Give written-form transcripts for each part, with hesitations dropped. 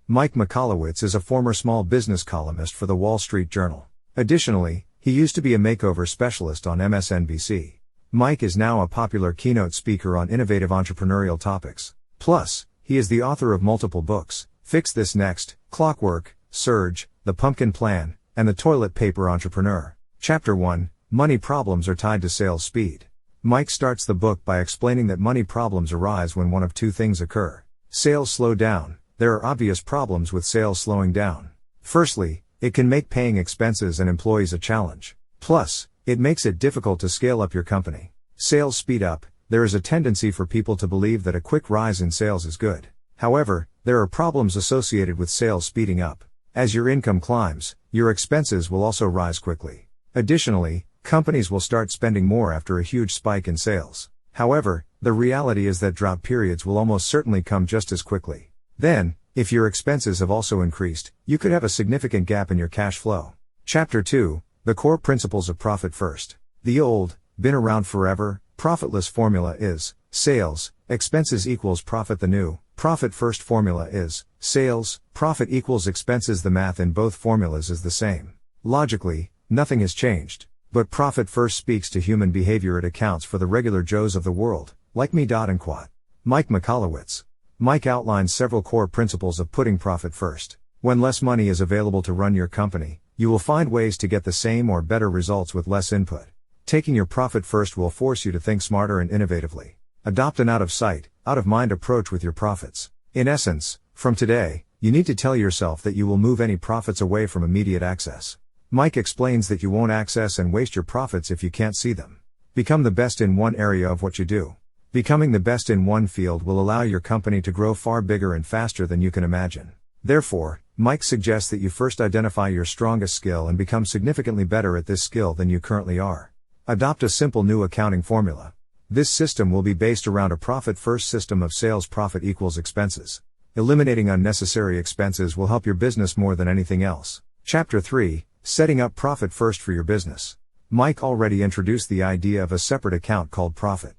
Mike MICHALOWITZ is a former small business columnist for the Wall Street Journal. Additionally, he used to be a makeover specialist on MSNBC. Mike is now a popular keynote speaker on innovative entrepreneurial topics. Plus, he is the author of multiple books: Fix This Next, Clockwork, Surge, The Pumpkin Plan, and The Toilet Paper Entrepreneur. Chapter 1, Money Problems Are Tied to Sales Speed. Mike starts the book by explaining that money problems arise when one of two things occur. Sales slow down. There are obvious problems with sales slowing down. Firstly, it can make paying expenses and employees a challenge. Plus, it makes it difficult to scale up your company. Sales speed up. There is a tendency for people to believe that a quick rise in sales is good. However, there are problems associated with sales speeding up. As your income climbs, your expenses will also rise quickly. Additionally, companies will start spending more after a huge spike in sales. However, the reality is that drought periods will almost certainly come just as quickly. Then, if your expenses have also increased, you could have a significant gap in your cash flow. Chapter 2, The Core Principles of Profit First. The old, been around forever, profitless formula is, sales, expenses equals profit. The new, profit first formula is, sales, profit equals expenses. The math in both formulas is the same. Logically, nothing has changed. But profit first speaks to human behavior. It accounts for the regular Joes of the world, like me. And quote. Mike MICHALOWITZ. Mike outlines several core principles of putting profit first. When less money is available to run your company, you will find ways to get the same or better results with less input. Taking your profit first will force you to think smarter and innovatively. Adopt an out of sight, out of mind approach with your profits. In essence, from today, you need to tell yourself that you will move any profits away from immediate access. Mike explains that you won't access and waste your profits if you can't see them. Become the best in one area of what you do. Becoming the best in one field will allow your company to grow far bigger and faster than you can imagine. Therefore, Mike suggests that you first identify your strongest skill and become significantly better at this skill than you currently are. Adopt a simple new accounting formula. This system will be based around a profit-first system of sales. Profit equals expenses. Eliminating unnecessary expenses will help your business more than anything else. Chapter 3, Setting up profit first for your business. Mike already introduced the idea of a separate account called profit.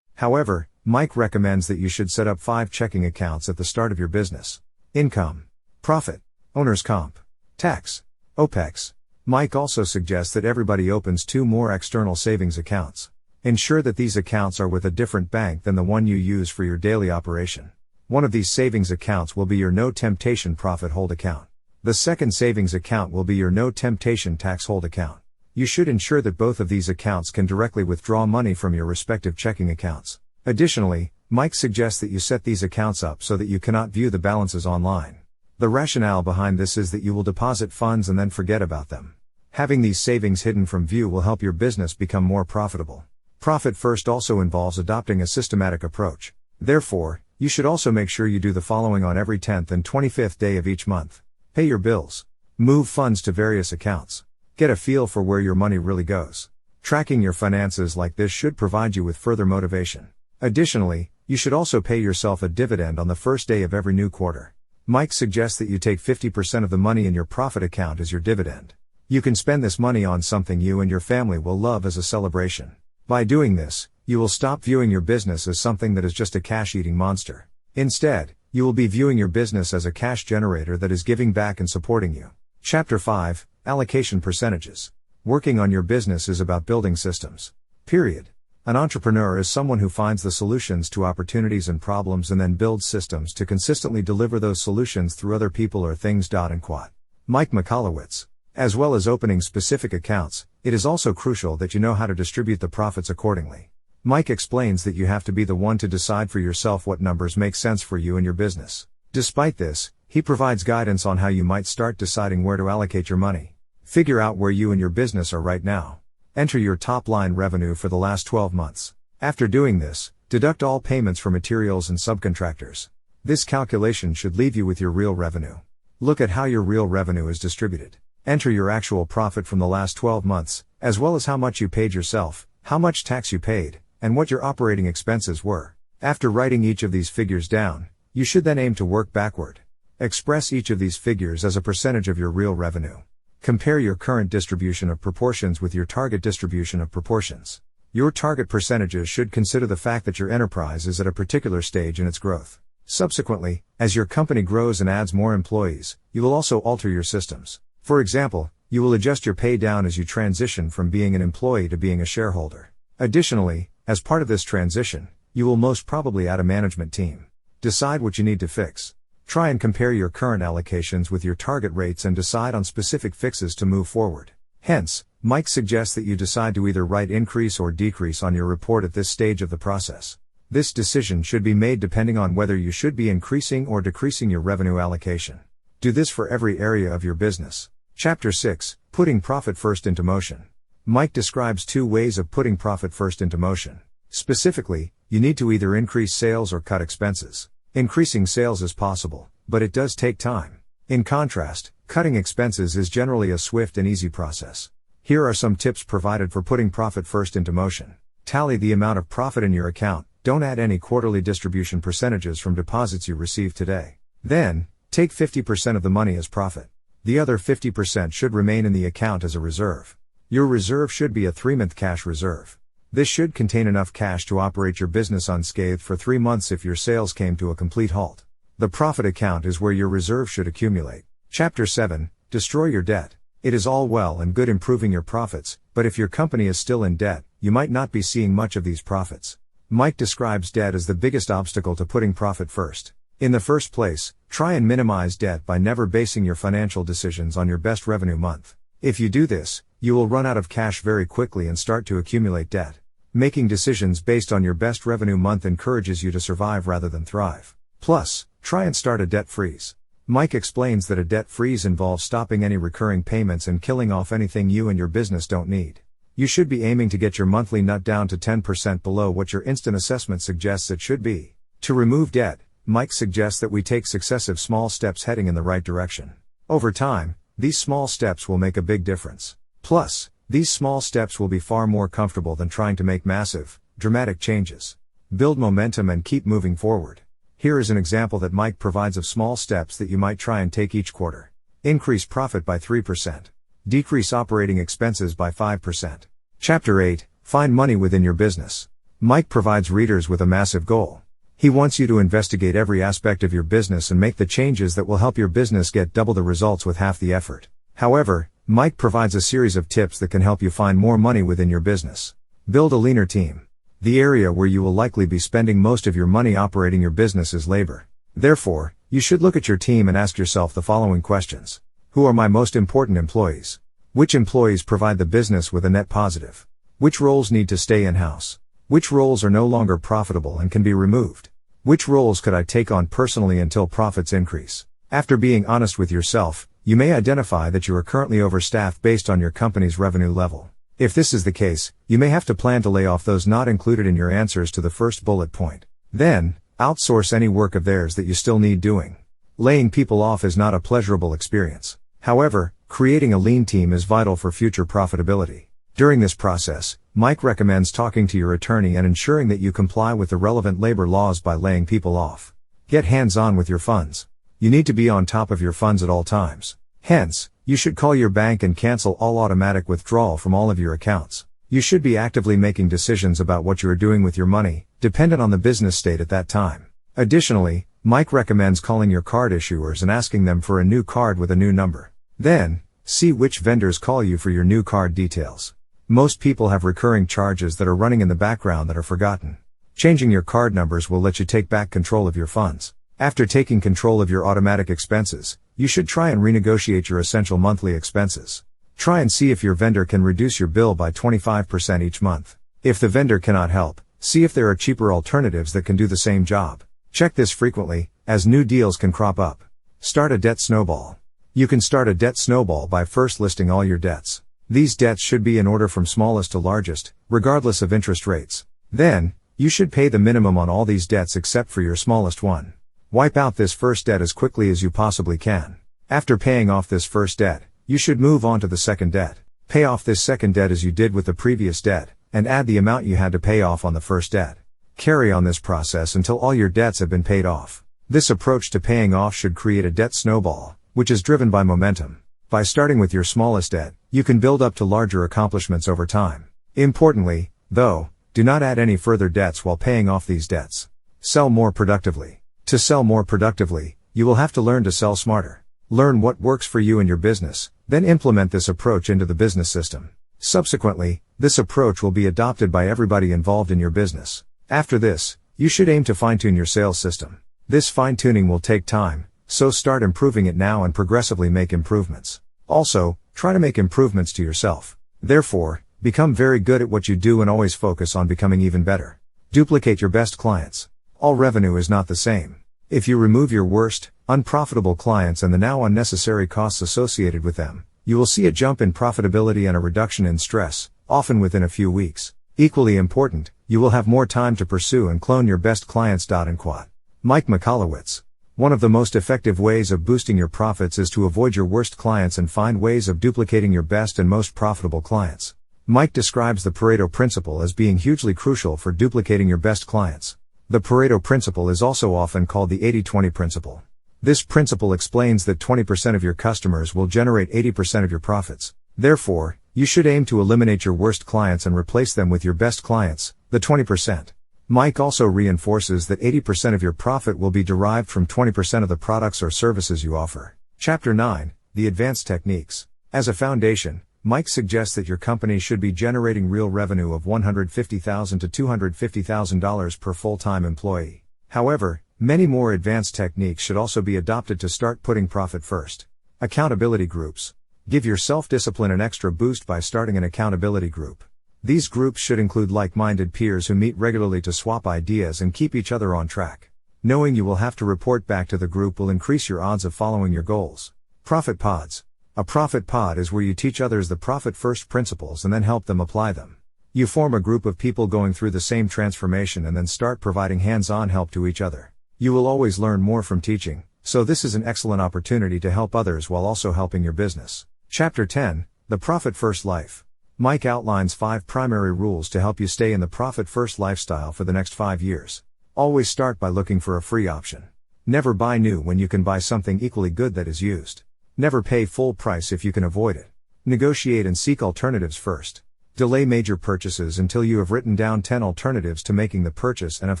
However, Mike recommends that you should set up 5 checking accounts at the start of your business. Income, profit, owner's comp, tax, OPEX. Mike also suggests that everybody opens 2 more external savings accounts. Ensure that these accounts are with a different bank than the one you use for your daily operation. One of these savings accounts will be your no temptation profit hold account. The second savings account will be your no temptation tax hold account. You should ensure that both of these accounts can directly withdraw money from your respective checking accounts. Additionally, Mike suggests that you set these accounts up so that you cannot view the balances online. The rationale behind this is that you will deposit funds and then forget about them. Having these savings hidden from view will help your business become more profitable. Profit first also involves adopting a systematic approach. Therefore, you should also make sure you do the following on every 10th and 25th day of each month. Pay your bills. Move funds to various accounts. Get a feel for where your money really goes. Tracking your finances like this should provide you with further motivation. Additionally, you should also pay yourself a dividend on the first day of every new quarter. Mike suggests that you take 50% of the money in your profit account as your dividend. You can spend this money on something you and your family will love as a celebration. By doing this, you will stop viewing your business as something that is just a cash-eating monster. Instead, you will be viewing your business as a cash generator that is giving back and supporting you. Chapter 5, Allocation Percentages. Working on your business is about building systems. Period. An entrepreneur is someone who finds the solutions to opportunities and problems and then builds systems to consistently deliver those solutions through other people or things. And quote. Mike MICHALOWITZ. As well as opening specific accounts, it is also crucial that you know how to distribute the profits accordingly. Mike explains that you have to be the one to decide for yourself what numbers make sense for you and your business. Despite this, he provides guidance on how you might start deciding where to allocate your money. Figure out where you and your business are right now. Enter your top-line revenue for the last 12 months. After doing this, deduct all payments for materials and subcontractors. This calculation should leave you with your real revenue. Look at how your real revenue is distributed. Enter your actual profit from the last 12 months, as well as how much you paid yourself, how much tax you paid, and what your operating expenses were. After writing each of these figures down, you should then aim to work backward. Express each of these figures as a percentage of your real revenue. Compare your current distribution of proportions with your target distribution of proportions. Your target percentages should consider the fact that your enterprise is at a particular stage in its growth. Subsequently, as your company grows and adds more employees, you will also alter your systems. For example, you will adjust your pay down as you transition from being an employee to being a shareholder. Additionally, as part of this transition, you will most probably add a management team. Decide what you need to fix. Try and compare your current allocations with your target rates and decide on specific fixes to move forward. Hence, Mike suggests that you decide to either write increase or decrease on your report at this stage of the process. This decision should be made depending on whether you should be increasing or decreasing your revenue allocation. Do this for every area of your business. Chapter 6, Putting Profit First into Motion. Mike describes 2 ways of putting profit first into motion. Specifically, you need to either increase sales or cut expenses. Increasing sales is possible, but it does take time. In contrast, cutting expenses is generally a swift and easy process. Here are some tips provided for putting profit first into motion. Tally the amount of profit in your account. Don't add any quarterly distribution percentages from deposits you received today. Then, take 50% of the money as profit. The other 50% should remain in the account as a reserve. Your reserve should be a 3-month cash reserve. This should contain enough cash to operate your business unscathed for 3 months if your sales came to a complete halt. The profit account is where your reserve should accumulate. Chapter 7, Destroy your debt. It is all well and good improving your profits, but if your company is still in debt, you might not be seeing much of these profits. Mike describes debt as the biggest obstacle to putting profit first. In the first place, try and minimize debt by never basing your financial decisions on your best revenue month. If you do this, you will run out of cash very quickly and start to accumulate debt. Making decisions based on your best revenue month encourages you to survive rather than thrive. Plus, try and start a debt freeze. Mike explains that a debt freeze involves stopping any recurring payments and killing off anything you and your business don't need. You should be aiming to get your monthly nut down to 10% below what your instant assessment suggests it should be. To remove debt, Mike suggests that we take successive small steps heading in the right direction. Over time, these small steps will make a big difference. Plus, these small steps will be far more comfortable than trying to make massive, dramatic changes. Build momentum and keep moving forward. Here is an example that Mike provides of small steps that you might try and take each quarter. Increase profit by 3%. Decrease operating expenses by 5%. Chapter 8, Find Money Within Your Business. Mike provides readers with a massive goal. He wants you to investigate every aspect of your business and make the changes that will help your business get double the results with half the effort. However, Mike provides a series of tips that can help you find more money within your business. Build a leaner team. The area where you will likely be spending most of your money operating your business is labor. Therefore, you should look at your team and ask yourself the following questions. Who are my most important employees? Which employees provide the business with a net positive? Which roles need to stay in-house? Which roles are no longer profitable and can be removed? Which roles could I take on personally until profits increase? After being honest with yourself, you may identify that you are currently overstaffed based on your company's revenue level. If this is the case, you may have to plan to lay off those not included in your answers to the first bullet point. Then, outsource any work of theirs that you still need doing. Laying people off is not a pleasurable experience. However, creating a lean team is vital for future profitability. During this process, Mike recommends talking to your attorney and ensuring that you comply with the relevant labor laws by laying people off. Get hands-on with your funds. You need to be on top of your funds at all times. Hence, you should call your bank and cancel all automatic withdrawal from all of your accounts. You should be actively making decisions about what you are doing with your money, dependent on the business state at that time. Additionally, Mike recommends calling your card issuers and asking them for a new card with a new number. Then, see which vendors call you for your new card details. Most people have recurring charges that are running in the background that are forgotten. Changing your card numbers will let you take back control of your funds. After taking control of your automatic expenses, you should try and renegotiate your essential monthly expenses. Try and see if your vendor can reduce your bill by 25% each month. If the vendor cannot help, see if there are cheaper alternatives that can do the same job. Check this frequently, as new deals can crop up. Start a debt snowball. You can start a debt snowball by first listing all your debts. These debts should be in order from smallest to largest, regardless of interest rates. Then, you should pay the minimum on all these debts except for your smallest one. Wipe out this first debt as quickly as you possibly can. After paying off this first debt, you should move on to the second debt. Pay off this second debt as you did with the previous debt, and add the amount you had to pay off on the first debt. Carry on this process until all your debts have been paid off. This approach to paying off should create a debt snowball, which is driven by momentum. By starting with your smallest debt, you can build up to larger accomplishments over time. Importantly, though, do not add any further debts while paying off these debts. Sell more productively. To sell more productively, you will have to learn to sell smarter. Learn what works for you and your business, then implement this approach into the business system. Subsequently, this approach will be adopted by everybody involved in your business. After this, you should aim to fine-tune your sales system. This fine-tuning will take time, so start improving it now and progressively make improvements. Also, try to make improvements to yourself. Therefore, become very good at what you do and always focus on becoming even better. Duplicate your best clients. All revenue is not the same. If you remove your worst, unprofitable clients and the now unnecessary costs associated with them, you will see a jump in profitability and a reduction in stress, often within a few weeks. Equally important, you will have more time to pursue and clone your best clients. MICHALOWITZ. One of the most effective ways of boosting your profits is to avoid your worst clients and find ways of duplicating your best and most profitable clients. Mike describes the Pareto Principle as being hugely crucial for duplicating your best clients. The Pareto Principle is also often called the 80-20 principle. This principle explains that 20% of your customers will generate 80% of your profits. Therefore, you should aim to eliminate your worst clients and replace them with your best clients, the 20%. Mike also reinforces that 80% of your profit will be derived from 20% of the products or services you offer. Chapter 9, The Advanced Techniques. As a foundation, Mike suggests that your company should be generating real revenue of $150,000 to $250,000 per full-time employee. However, many more advanced techniques should also be adopted to start putting profit first. Accountability groups. Give your self-discipline an extra boost by starting an accountability group. These groups should include like-minded peers who meet regularly to swap ideas and keep each other on track. Knowing you will have to report back to the group will increase your odds of following your goals. Profit pods. A profit pod is where you teach others the profit first principles and then help them apply them. You form a group of people going through the same transformation and then start providing hands-on help to each other. You will always learn more from teaching, so this is an excellent opportunity to help others while also helping your business. Chapter 10, The Profit First Life. Mike outlines 5 primary rules to help you stay in the profit first lifestyle for the next 5 years. Always start by looking for a free option. Never buy new when you can buy something equally good that is used. Never pay full price if you can avoid it. Negotiate and seek alternatives first. Delay major purchases until you have written down 10 alternatives to making the purchase and have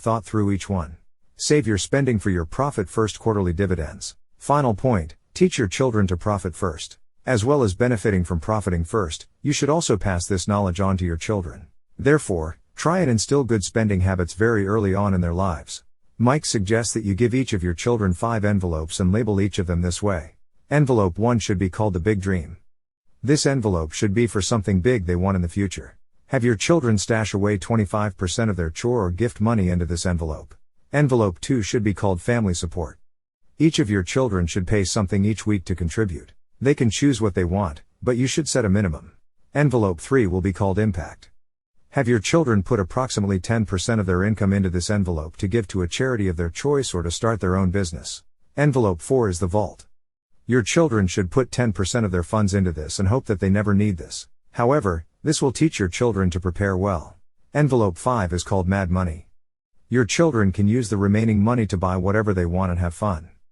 thought through each one. Save your spending for your profit first quarterly dividends. Final point, teach your children to profit first. As well as benefiting from profiting first, you should also pass this knowledge on to your children. Therefore, try and instill good spending habits very early on in their lives. Mike suggests that you give each of your children 5 envelopes and label each of them this way. Envelope 1 should be called the Big Dream. This envelope should be for something big they want in the future. Have your children stash away 25% of their chore or gift money into this envelope. Envelope 2 should be called Family Support. Each of your children should pay something each week to contribute. They can choose what they want, but you should set a minimum. Envelope 3 will be called Impact. Have your children put approximately 10% of their income into this envelope to give to a charity of their choice or to start their own business. Envelope 4 is the Vault. Your children should put 10% of their funds into this and hope that they never need this. However, this will teach your children to prepare well. Envelope 5 is called Mad Money. Your children can use the remaining money to buy whatever they want and have fun.